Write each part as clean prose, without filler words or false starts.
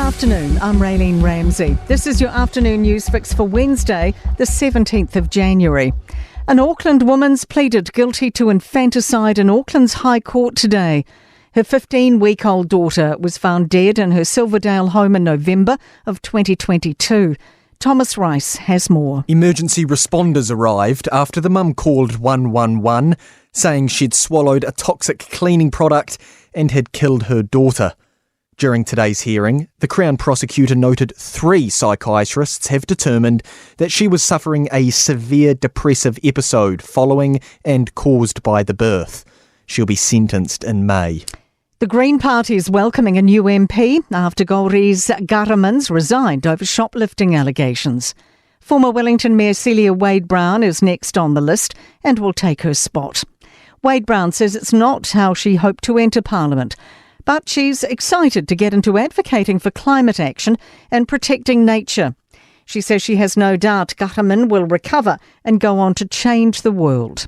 afternoon, I'm Raylene Ramsey. This is your afternoon news fix for Wednesday, the 17th of January. An Auckland woman's pleaded guilty to infanticide in Auckland's High Court today. Her 15-week-old daughter was found dead in her Silverdale home in November of 2022. Thomas Rice has more. Emergency responders arrived after the mum called 111, saying she'd swallowed a toxic cleaning product and had killed her daughter. During today's hearing, the Crown prosecutor noted 3 psychiatrists have determined that she was suffering a severe depressive episode following and caused by the birth. She'll be sentenced in May. The Green Party is welcoming a new MP after Gauri's Garamans resigned over shoplifting allegations. Former Wellington Mayor Celia Wade-Brown is next on the list and will take her spot. Wade-Brown says it's not how she hoped to enter Parliament, but she's excited to get into advocating for climate action and protecting nature. She says she has no doubt Garaman will recover and go on to change the world.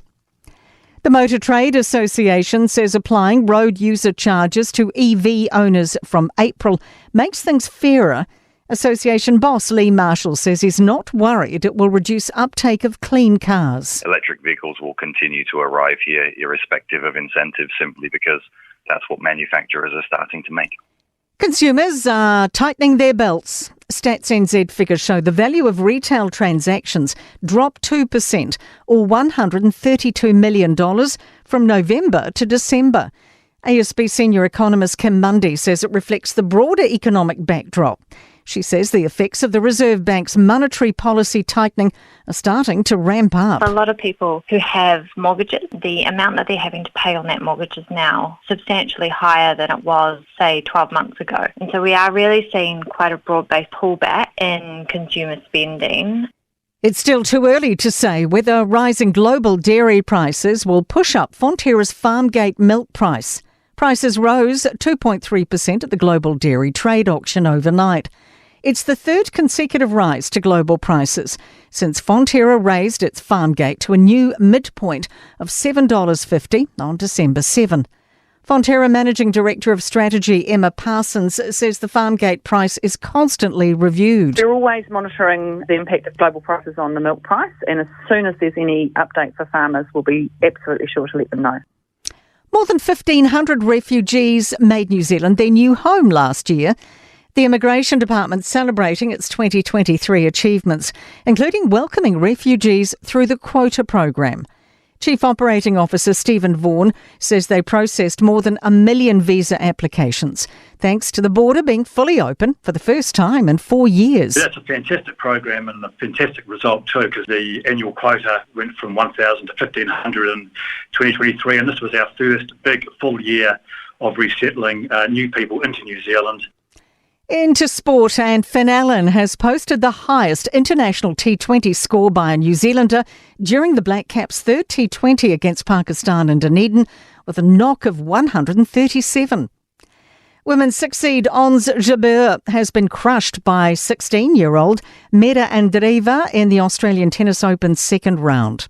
The Motor Trade Association says applying road user charges to EV owners from April makes things fairer. Association boss Lee Marshall says he's not worried it will reduce uptake of clean cars. Electric vehicles will continue to arrive here irrespective of incentives simply because that's what manufacturers are starting to make. Consumers are tightening their belts. Stats NZ figures show the value of retail transactions dropped 2% or $132 million from November to December. ASB senior economist Kim Mundy says it reflects the broader economic backdrop. She says the effects of the Reserve Bank's monetary policy tightening are starting to ramp up. A lot of people who have mortgages, the amount that they're having to pay on that mortgage is now substantially higher than it was, say, 12 months ago. And so we are really seeing quite a broad-based pullback in consumer spending. It's still too early to say whether rising global dairy prices will push up Fonterra's Farmgate milk price. Prices rose 2.3% at the global dairy trade auction overnight. It's the third consecutive rise to global prices since Fonterra raised its Farmgate to a new midpoint of $7.50 on December 7. Fonterra Managing Director of Strategy Emma Parsons says the Farmgate price is constantly reviewed. They're always monitoring the impact of global prices on the milk price, and as soon as there's any update for farmers, we'll be absolutely sure to let them know. More than 1,500 refugees made New Zealand their new home last year. The Immigration Department celebrating its 2023 achievements, including welcoming refugees through the quota program. Chief Operating Officer Stephen Vaughan says they processed more than 1 million visa applications, thanks to the border being fully open for the first time in 4 years. That's a fantastic program and a fantastic result too, because the annual quota went from 1,000 to 1,500 in 2023, and this was our first big full year of resettling new people into New Zealand. Into sport, and Finn Allen has posted the highest international T20 score by a New Zealander during the Black Caps' third T20 against Pakistan in Dunedin with a knock of 137. Women's 6 seed Ons Jabeur has been crushed by 16-year-old Meda Andreeva in the Australian Tennis Open's second round.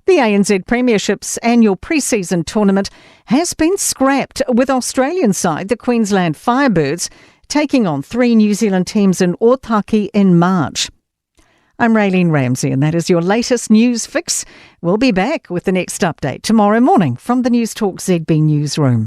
The ANZ Premiership's annual pre-season tournament has been scrapped, with Australian side, the Queensland Firebirds, taking on 3 New Zealand teams in Otaki in March. I'm Raylene Ramsey, and that is your latest news fix. We'll be back with the next update tomorrow morning from the Newstalk ZB newsroom.